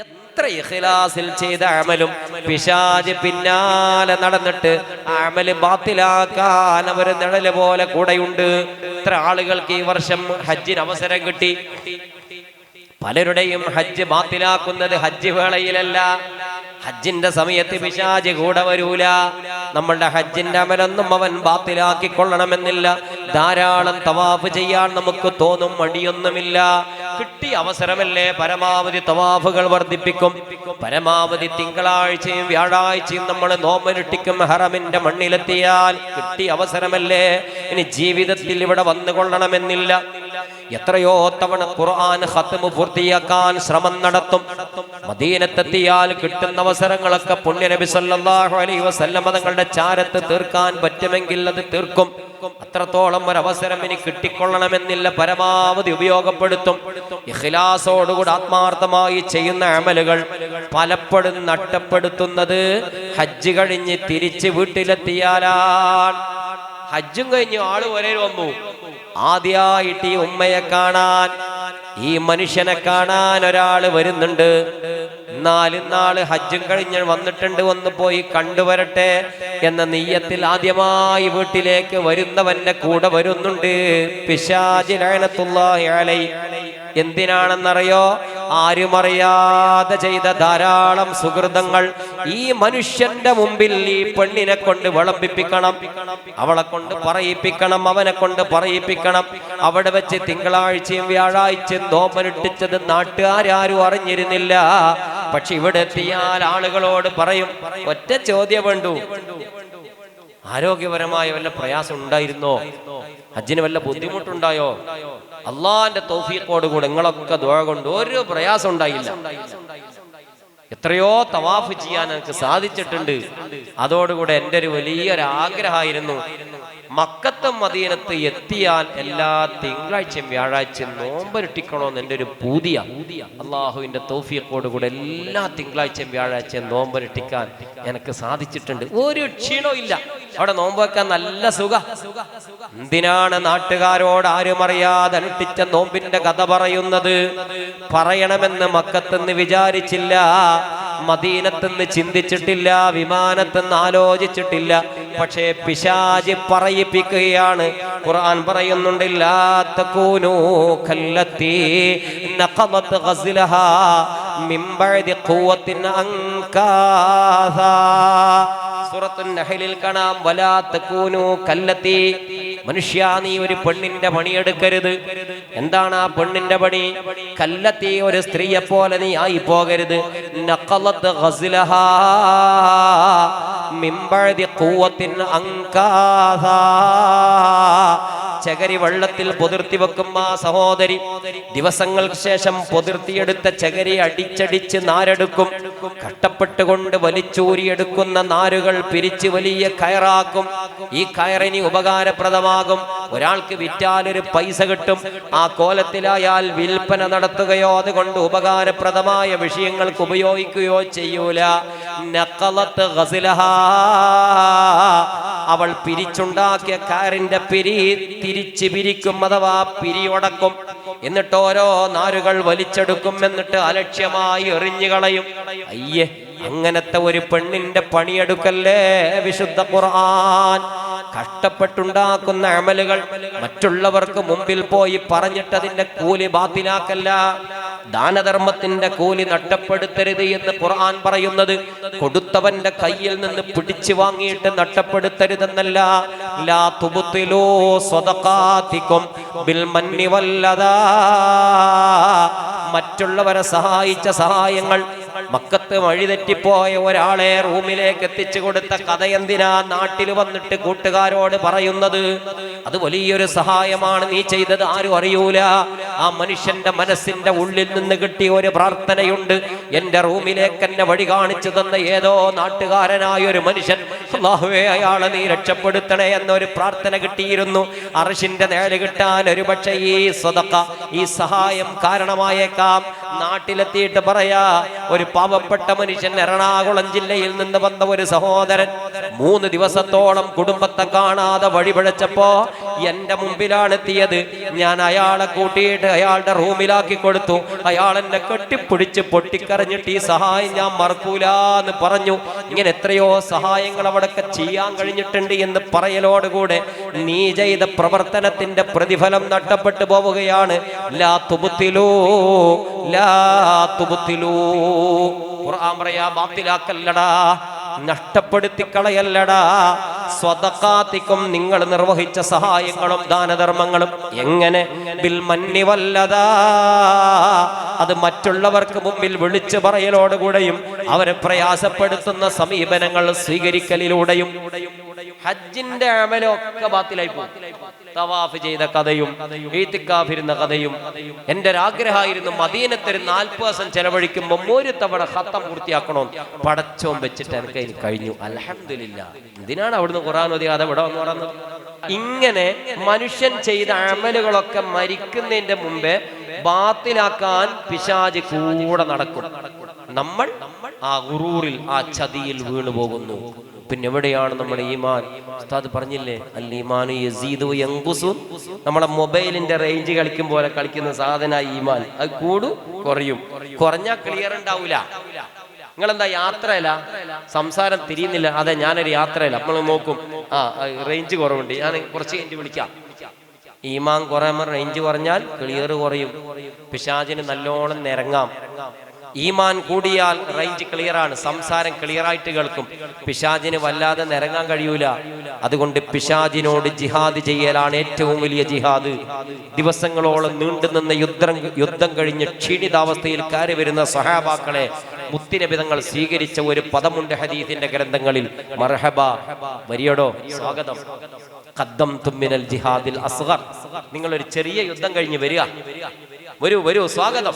എത്ര ഇഖ്ലാസിൽ ചെയ്ത അമലും പിശാച് പിന്നാലെ നടന്നിട്ട് അമല് ബാത്തിലാക്കാൻ അവർ നിഴല് പോലെ കൂടെയുണ്ട്. ഇത്ര ആളുകൾക്ക് ഈ വർഷം ഹജ്ജിന് അവസരം കിട്ടി. പലരുടെയും ഹജ്ജ് ബാത്തിലാക്കുന്നത് ഹജ്ജ് വേളയിലല്ല, ഹജ്ജിന്റെ സമയത്ത് പിശാച് കൂടെ വരൂല. നമ്മളുടെ ഹജ്ജിന്റെ അമലൊന്നും അവൻ ബാത്തിലാക്കിക്കൊള്ളണമെന്നില്ല. ധാരാളം തവാഫ് ചെയ്യാൻ നമുക്ക് തോന്നും, മടിയൊന്നുമില്ല. കിട്ടിയ അവസരമല്ലേ, പരമാവധി തവാഫുകൾ വർദ്ധിപ്പിക്കും. പരമാവധി തിങ്കളാഴ്ചയും വ്യാഴാഴ്ചയും നമ്മൾ നോമ്പനുഷ്ഠിക്കും. ഹറമിന്റെ മണ്ണിലെത്തിയാൽ കിട്ടിയ അവസരമല്ലേ. ഇനി ജീവിതത്തിൽ ഇവിടെ വന്നുകൊള്ളണമെന്നില്ല. എത്രയോ തവണ ഖുർആൻ ഖത്മ് പൂർത്തിയാക്കാൻ ശ്രമം നടത്തും. മദീനത്തെത്തിയാൽ കിട്ടുന്ന അവസരങ്ങളൊക്കെ പുണ്യ നബി സല്ലല്ലാഹു അലൈഹി വസല്ലം തങ്ങളുടെ ചാരത്ത് തീർക്കാൻ പറ്റുമെങ്കിൽ അത് തീർക്കും. അത്രത്തോളം ഒരവസരം ഇനി കിട്ടിക്കൊള്ളണമെന്നില്ല, പരമാവധി ഉപയോഗപ്പെടുത്തും. ഇഖ്ലാസോടുകൂടി ആത്മാർത്ഥമായി ചെയ്യുന്ന അമലുകൾ പലപ്പോഴും നഷ്ടപ്പെടുത്തുന്നത് ഹജ്ജ് കഴിഞ്ഞ് തിരിച്ച് വീട്ടിലെത്തിയാലാണ്. ഹജ്ജും കഴിഞ്ഞ് ആള് വരെ വന്നു, ആദ്യമായിട്ട് ഈ ഉമ്മയെ കാണാൻ, ഈ മനുഷ്യനെ കാണാൻ ഒരാള് വരുന്നുണ്ട്. നാല് ഹജ്ജും കഴിഞ്ഞ് വന്നിട്ടുണ്ട്, ഒന്ന് പോയി കണ്ടുവരട്ടെ എന്ന നിയ്യത്തിൽ ആദ്യമായി വീട്ടിലേക്ക് വരുന്നവന്റെ കൂടെ വരുന്നുണ്ട് പിശാച് ലഅനത്തുല്ലാഹി അലൈഹി. എന്തിനാണെന്നറിയോ? ആരുമറിയാതെ ചെയ്ത ധാരാളം സുഹൃതങ്ങൾ ഈ മനുഷ്യന്റെ മുമ്പിൽ ഈ പെണ്ണിനെ കൊണ്ട് വിളമ്പിപ്പിക്കണം, അവളെ കൊണ്ട് പറയിപ്പിക്കണം, അവനെ കൊണ്ട് പറയിപ്പിക്കണം. അവിടെ വെച്ച് തിങ്കളാഴ്ചയും വ്യാഴാഴ്ചയും നോമ്പനുഷ്ഠിച്ചത് നാട്ടുകാരും അറിഞ്ഞിരുന്നില്ല. പക്ഷെ ഇവിടെ എത്തിയാൽ ആളുകളോട് പറയും. ഒറ്റ ചോദ്യം വേണ്ടു, ആരോഗ്യപരമായ വല്ല പ്രയാസം ഉണ്ടായിരുന്നോ? ഹജ്ജിന് വല്ല ബുദ്ധിമുട്ടുണ്ടായോ? അള്ളാന്റെ തൗഫീഖോടുകൂടെ നിങ്ങളൊക്കെ ദുആ കൊണ്ട് ഒരു പ്രയാസം ഉണ്ടായില്ല. എത്രയോ തവാഫ് ചെയ്യാൻ എനിക്ക് സാധിച്ചിട്ടുണ്ട്. അതോടുകൂടെ എൻ്റെ ഒരു വലിയൊരു ആഗ്രഹമായിരുന്നു മക്കത്തും മദീനത്ത് എത്തിയാൽ എല്ലാ തിങ്കളാഴ്ചയും വ്യാഴാഴ്ചയും നോമ്പനുഷ്ഠിക്കണമെന്ന് എൻ്റെ ഒരു പൂതിയ. അള്ളാഹുവിന്റെ തൗഫീഖോടുകൂടെ എല്ലാ തിങ്കളാഴ്ചയും വ്യാഴാഴ്ചയും നോമ്പനുഷ്ഠിക്കാൻ എനിക്ക് സാധിച്ചിട്ടുണ്ട്. ഒരു ക്ഷീണവും ഇല്ല. അവിടെ നോമ്പ് വെക്കാൻ നല്ല സുഖ. എന്തിനാണ് നാട്ടുകാരോട് ആരുമറിയാതെ അനുഷ്ഠിച്ച നോമ്പിന്റെ കഥ പറയുന്നത്? പറയണമെന്ന് മക്കത്തുനിന്ന് വിചാരിച്ചില്ല, മദീനത്തുനിന്ന് ചിന്തിച്ചിട്ടില്ല, വിമാനത്തുനിന്ന് ആലോചിച്ചിട്ടില്ല. പക്ഷേ പിശാച് പറയിപ്പിക്കുകയാണ്. ഖുർആൻ പറയുന്നുണ്ട്, ലാ തകൂനൂ കല്ലത്തി നഖദത് ഗസ്ലഹാ മിൻ ബഅദി ഖുവത്തിൻ അൻകാസാ. സൂറത്തുൻ നഹ്ലിൽ കാണാം, വലാ തകൂനൂ കല്ലത്തി. മനുഷ്യ, നീ ഒരു പെണ്ണിന്റെ പണിയെടുക്കരുത്. എന്താണ് ആ പെണ്ണിന്റെ പണി? കല്ലത്തി, ഒരു സ്ത്രീയെ പോലെ നീ ആയി പോകരുത്. നഖലത് ഗസ്ലഹാ മിൻ ബഅദി ഖുവത്തിൻ അൻകാസാ. ചകരി വെള്ളത്തിൽ പൊതിർത്തി വെക്കും ആ സഹോദരി ദിവസങ്ങൾക്ക് ശേഷം പൊതിർത്തിയെടുത്ത ചകരി അടിച്ചടിച്ച് നാരെടുക്കും. കഷ്ടപ്പെട്ടുകൊണ്ട് വലിച്ചൂരിയെടുക്കുന്ന നാരുകൾ പിരിച്ച് വലിയ കയറാക്കും. ഈ കയറിന് ഉപകാരപ്രദമാകും. ഒരാൾക്ക് വിറ്റാൽ ഒരു പൈസ കിട്ടും. ആ കോലത്തിലായാൽ വിൽപ്പന നടത്തുകയോ അതുകൊണ്ട് ഉപകാരപ്രദമായ വിഷയങ്ങൾക്ക് ഉപയോഗിക്കുകയോ ചെയ്യൂല. നഖലത്ത് ഗസ്ലഹാ, അവൾ പിരിച്ചുണ്ടാക്കിയ കയറിന്റെ പിരി തിരിച്ച് പിരിക്കും, അഥവാ പിരിയൊടക്കും. എന്നിട്ട് ഓരോ നാരുകൾ വലിച്ചെടുക്കും, എന്നിട്ട് അലക്ഷ്യമായി എറിഞ്ഞുകളയും. അയ്യേ, അങ്ങനത്തെ ഒരു പെണ്ണിന്റെ പണിയെടുക്കല്ലേ വിശുദ്ധ ഖുർആൻ. കഷ്ടപ്പെട്ടുണ്ടാക്കുന്ന അമലുകൾ മറ്റുള്ളവർക്ക് മുമ്പിൽ പോയി പറഞ്ഞിട്ടതിന്റെ കൂലി ബാത്തിലാക്കല്ല. ദാനധർമ്മത്തിന്റെ കൂലി നഷ്ടപ്പെടുത്തരുത് എന്ന് ഖുർആൻ പറയുന്നത് കൊടുത്തവന്റെ കയ്യിൽ നിന്ന് പിടിച്ചു വാങ്ങിയിട്ട് നഷ്ടപ്പെടുത്തരുതെന്നല്ല. ലാ തുബ്തിലൂ സ്വദഖാതികും ബിൽ മന്നി വല്ലദാ. മറ്റുള്ളവരെ സഹായിച്ച സഹായങ്ങൾ, മക്കത്ത് വഴിതെറ്റിപ്പോയ ഒരാളെ റൂമിലേക്ക് എത്തിച്ചു കൊടുത്ത കഥ എന്തിനാ നാട്ടിൽ വന്നിട്ട് കൂട്ടുകാരോട് പറയുന്നത്? അത് വലിയൊരു സഹായമാണ് നീ ചെയ്തത്, ആരും അറിയൂല. ആ മനുഷ്യന്റെ മനസ്സിന്റെ ഉള്ളിൽ നിന്ന് കിട്ടിയ ഒരു പ്രാർത്ഥനയുണ്ട്. എന്റെ റൂമിലേക്ക് എന്നെ വഴി കാണിച്ചു തന്ന ഏതോ നാട്ടുകാരനായ ഒരു മനുഷ്യൻ, അല്ലാഹുവേ അയാളെ നീ രക്ഷപ്പെടുത്തണേ എന്നൊരു പ്രാർത്ഥന കിട്ടിയിരുന്നു. അർശിന്റെ നേര് കിട്ടാൻ ഒരു പക്ഷേ ഈ സദഖ, ഈ സഹായം കാരണമായേക്കാം. നാട്ടിലെത്തിയിട്ട് പറയാ, ഒരു പാവപ്പെട്ട മനുഷ്യൻ, എറണാകുളം ജില്ലയിൽ നിന്ന് വന്ന ഒരു സഹോദരൻ 3 ദിവസത്തോളം കുടുംബത്തെ കാണാതെ വഴിപിഴച്ചപ്പോ എന്റെ മുമ്പിലാണ് എത്തിയത്. ഞാൻ അയാളെ കൂട്ടിയിട്ട് അയാളുടെ റൂമിലാക്കി കൊടുത്തു. അയാൾ എന്നെ കെട്ടിപ്പിടിച്ച് പൊട്ടിക്കരഞ്ഞിട്ട് ഈ സഹായം ഞാൻ മറക്കൂല എന്ന് പറഞ്ഞു. ഇങ്ങനെ എത്രയോ സഹായങ്ങൾ അവിടൊക്കെ ചെയ്യാൻ കഴിഞ്ഞിട്ടുണ്ട് എന്ന് പറയലോടുകൂടെ നീ ചെയ്ത പ്രവർത്തനത്തിന്റെ പ്രതിഫലം നഷ്ടപ്പെട്ടു പോവുകയാണ്. ലാ തുബ്തിലൂ ലാ തുബ്തിലൂ. ഖുർആൻ പറയാ ബാത്തിലാക്കല്ലടാ, നഷ്ടപ്പെടുത്തി കളയല്ലടാ. സ്വദഖാത്തിക്കും നിങ്ങൾ നിർവഹിച്ച സഹായങ്ങളും ദാനധർമ്മങ്ങളും എങ്ങനെ ബിൽ മന്നി വല്ലദാ, അത് മറ്റുള്ളവർക്ക് മുമ്പിൽ വിളിച്ചു പറയലോടുകൂടെയും അവരെ പ്രയാസപ്പെടുത്തുന്ന സമീപനങ്ങൾ സ്വീകരിക്കലിലൂടെയും. ഹജ്ജിന്റെ അമലൊക്കെ ബാത്തിലായി പോകും. തവാഫ് ചെയ്ത കഥയും ഈത്തിക്കാഫിരുന്ന കഥയും. എന്റെ ഒരു ആഗ്രഹമായിരുന്നു മദീനത്തൊരു 40 ദിവസം ചെലവഴിക്കുമ്പോൾ ഒരു തവണ ഖത്തം പൂർത്തിയാക്കണമെന്ന്. പടച്ചോൻ വെച്ചിട്ട് എനിക്ക് കഴിഞ്ഞു, അൽഹംദുലില്ലാ. എന്തിനാണ് അവിടുന്ന് ഖുർആൻ ഓതിയാതെ ഇവിടെ വന്ന് പറയുന്നത്? ഇങ്ങനെ മനുഷ്യൻ ചെയ്ത അമലുകളൊക്കെ മരിക്കുന്നതിന്റെ മുമ്പേ ബാത്തിലാക്കാൻ പിശാച് കൂടെ നടക്കും. നമ്മൾ ആ ഗുറൂറിൽ, ആ ചതിയിൽ വീണു പോകുന്നു. പിന്നെ എവിടെയാണ് നമ്മുടെ ഈമാൻ? ഉസ്താദ് പറഞ്ഞില്ലേ, അൽ ഈമാനു യസീദു വയൻഖുസു. നമ്മളെ മൊബൈലിന്റെ റേഞ്ച് കളിക്കും പോലെ കളിക്കുന്ന സാധന ഈമാൻ. അത് കൂടും കുറയും. കുറഞ്ഞാൽ ക്ലിയർ ഉണ്ടാവൂല. നിങ്ങളെന്താ യാത്രയല്ല, സംസാരം തിരിയുന്നില്ല? അതെ, ഞാനൊരു യാത്രയല്ല. നമ്മൾ നോക്കും, റേഞ്ച് കുറവുണ്ട്, ഞാൻ കുറച്ച് കഴിഞ്ഞ് വിളിക്കാം. ഈമാൻ കുറയുമ്പോൾ റേഞ്ച് കുറഞ്ഞാൽ ക്ലിയർ കുറയും. പിശാചിന് നല്ലോണം നിരങ്ങാം. ഈമാൻ കൂടിയാൽ റേഞ്ച് ക്ലിയറാണ്, സംസാരം ക്ലിയറായിട്ട് കേൾക്കും. പിശാചിന് വല്ലാതെ നിരങ്ങാൻ കഴിയൂല. അതുകൊണ്ട് പിശാചിനോട് ജിഹാദ് ചെയ്യലാണ് ഏറ്റവും വലിയ ജിഹാദ്. ദിവസങ്ങളോളം നീണ്ടുനിന്ന യുദ്ധം കഴിഞ്ഞ് ക്ഷീണിതാവസ്ഥയിൽ കയറി വരുന്ന സഹാബാക്കളെ മുത്തുനബി തങ്ങൾ സ്വീകരിച്ച ഒരു പദമുണ്ട് ഹദീസിന്റെ ഗ്രന്ഥങ്ങളിൽ. മർഹബ, വരിയടോ, സ്വാഗതം. ഖദ്ദംതും മിനൽ ജിഹാദിൽ അസ്ഗർ. നിങ്ങൾ ഒരു ചെറിയ യുദ്ധം കഴിഞ്ഞ് വരിക, വരൂ, സ്വാഗതം.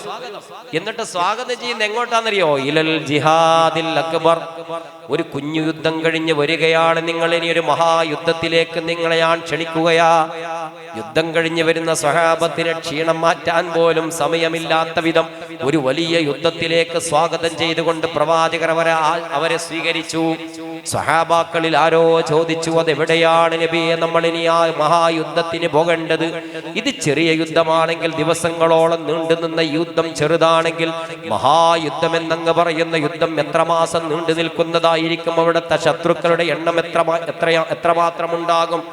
എന്നിട്ട് സ്വാഗതം ചെയ്യുന്ന എങ്ങോട്ടാണെന്നറിയോ? ഇലൽ ജിഹാദിൽ അക്ബർ. ഒരു കുഞ്ഞു യുദ്ധം കഴിഞ്ഞ് വരികയാണ് നിങ്ങൾ, ഇനി ഒരു മഹായുദ്ധത്തിലേക്ക് നിങ്ങളെ ഞാൻ ക്ഷണിക്കുകയാ. യുദ്ധം കഴിഞ്ഞ് വരുന്ന സ്വഹാബത്തിന് ക്ഷീണം മാറ്റാൻ പോലും സമയമില്ലാത്ത വിധം ഒരു വലിയ യുദ്ധത്തിലേക്ക് സ്വാഗതം ചെയ്തുകൊണ്ട് പ്രവാചകർ അവരെ സ്വീകരിച്ചു. സ്വഹാബാക്കളിൽ ആരോ ചോദിച്ചു, അതെവിടെയാണ് നബിയെ നമ്മൾ ഇനി ആ മഹായുദ്ധത്തിന് പോകേണ്ടത്? ഇത് ചെറിയ യുദ്ധമാണെങ്കിൽ, ദിവസങ്ങളോളം നീണ്ടുനിന്ന യുദ്ധം ചെറുതാണെങ്കിൽ, മഹായുദ്ധം എന്നങ്ങ് പറയുന്ന യുദ്ധം എത്ര മാസം നീണ്ടു നിൽക്കുന്നതായിരിക്കും? അവിടുത്തെ ശത്രുക്കളുടെ എണ്ണം എത്രമാത്രം ഉണ്ടാകും?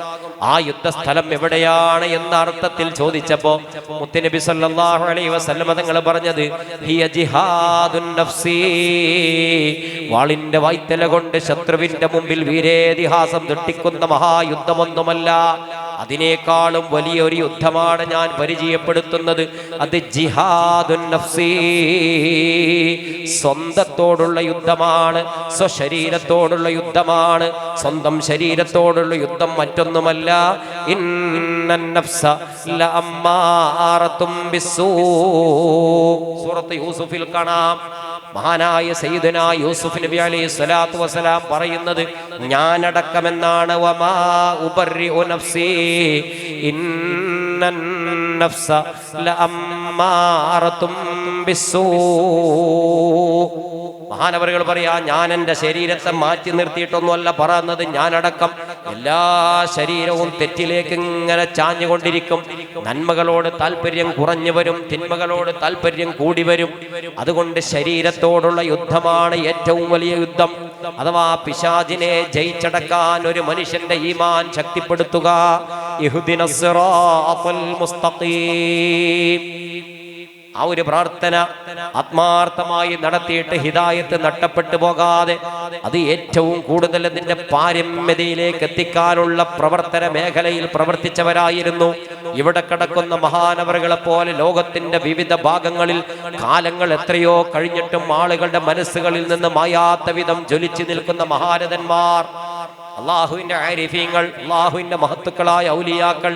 ആ യുദ്ധസ്ഥലം എവിടെയാണ് എന്ന അർത്ഥത്തിൽ ചോദിച്ചപ്പോ മുത്തുനബി സല്ലല്ലാഹു അലൈഹി വസല്ലം തങ്ങൾ പറഞ്ഞത്, ഹിയ ജിഹാദുൻ നഫ്സി. വാളിന്റെ വായ്ത്തല കൊണ്ട് ശത്രുവിന്റെ മുമ്പിൽ വീരേതിഹാസം സൃഷ്ടിക്കുന്ന മഹായുദ്ധമൊന്നുമല്ല, അതിനേക്കാളും വലിയൊരു യുദ്ധമാണ് ഞാൻ പരിചയപ്പെടുത്തുന്നത്. അത് ജിഹാദുൻ നഫ്സി, സ്വന്തത്തോടുള്ള യുദ്ധമാണ്, സ്വശരീരത്തോടുള്ള യുദ്ധമാണ്. സ്വന്തം ശരീരത്തോടുള്ള യുദ്ധം മറ്റൊന്നുമല്ല. ഇന്നൻ നഫ്സ ലഅമ്മാറത്തും ബിസ്സൂ. സൂറത്ത് യൂസുഫിൽ കാണാം. മഹാനായ സയ്യിദുനാ യൂസുഫ് നബി അലൈഹി സ്വലാത്തു വസ്സലാം പറയുന്നത് ഞാനടക്കമെന്നാണ്. വമാ ഉബർരിഉ നഫ്സി ഇന്നൻ നഫ്സ ലഅമ്മാറത്തും ബിസ്സൂ. മഹാനവറുകൾ പറയാ, ഞാൻ എൻ്റെ ശരീരത്തെ മാറ്റി നിർത്തിയിട്ടൊന്നുമല്ല പറയുന്നത്. ഞാനടക്കം എല്ലാ ശരീരവും തെറ്റിലേക്ക് ഇങ്ങനെ ചാഞ്ഞുകൊണ്ടിരിക്കും. നന്മകളോട് താല്പര്യം കുറഞ്ഞു വരും, തിന്മകളോട് താല്പര്യം കൂടി വരും. അതുകൊണ്ട് ശരീരത്തോടുള്ള യുദ്ധമാണ് ഏറ്റവും വലിയ യുദ്ധം. അഥവാ പിശാചിനെ ജയിച്ചടക്കാൻ ഒരു മനുഷ്യന്റെ ഈമാൻ ശക്തിപ്പെടുത്തുക. ഇഹ്ദിനസ് സിറാത്തൽ മുസ്തഖീം. ആ ഒരു പ്രാർത്ഥന ആത്മാർത്ഥമായി നടത്തിയിട്ട് ഹിദായത്ത് നഷ്ടപ്പെട്ടു പോകാതെ അത് ഏറ്റവും കൂടുതൽ അതിന്റെ പാരമ്യതയിലേക്ക് എത്തിക്കാനുള്ള പ്രവർത്തന മേഖലയിൽ പ്രവർത്തിച്ചവരായിരുന്നു. ഇവിടെ കിടക്കുന്ന മഹാനവറുകളെ പോലെ ലോകത്തിന്റെ വിവിധ ഭാഗങ്ങളിൽ കാലങ്ങൾ എത്രയോ കഴിഞ്ഞിട്ടും ആളുകളുടെ മനസ്സുകളിൽ നിന്ന് മായാത്ത വിധം ജ്വലിച്ചു നിൽക്കുന്ന മഹാരഥന്മാർ, അള്ളാഹുവിന്റെ ആരിഫീങ്ങൾ, അള്ളാഹുവിന്റെ മഹത്തുക്കളായ ഔലിയാക്കൾ.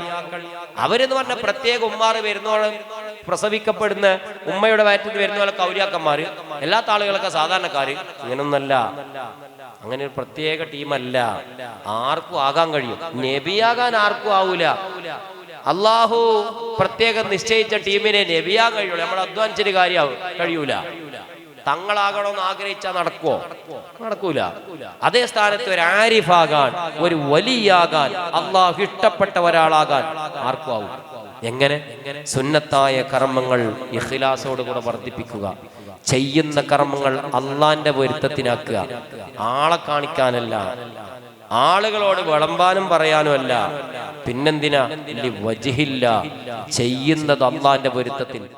അവരെന്ന് പറഞ്ഞ പ്രത്യേക ഉമ്മാർ വരുന്നോളം പ്രസവിക്കപ്പെടുന്ന ഉമ്മയുടെ വയറ്റിൽ വരുന്ന പോലെ ഔലിയാക്കന്മാര്, എല്ലാത്ത ആളുകളൊക്കെ സാധാരണക്കാര്. അങ്ങനൊന്നല്ല, അങ്ങനെ ഒരു പ്രത്യേക ടീമല്ല. ആർക്കും ആകാൻ കഴിയും. നബിയാകാൻ ആർക്കും ആവൂല. അള്ളാഹു പ്രത്യേകം നിശ്ചയിച്ച ടീമിനെ നബിയാകാൻ കഴിയുള്ളൂ. നമ്മൾ അധ്വാനിച്ചൊരു കാര്യം കഴിയൂല. തങ്ങളാകണമെന്ന് ആഗ്രഹിച്ചാൽ നടക്കുവോ? നടക്കൂല. അതേ സ്ഥാനത്ത് ഒരു ആരിഫാകാൻ, ഒരു വലിയാകാൻ, അള്ളാഹു ഇഷ്ടപ്പെട്ട ഒരാളാകാൻ ആർക്കും ആവും. എങ്ങനെ? സുന്നത്തായ കർമ്മങ്ങൾ ഇഖ്ലാസോടുകൂടെ വർദ്ധിപ്പിക്കുക, ചെയ്യുന്ന കർമ്മങ്ങൾ അള്ളാന്റെ പൊരുത്തത്തിനാക്കുക, ആളെ കാണിക്കാനല്ല, ആളുകളോട് വിളമ്പാനും പറയാനുമല്ല. പിന്നെന്തിനാ? വജ്ഹില്ല, ചെയ്യുന്നത് അള്ളാന്റെ പൊരുത്തത്തിന്.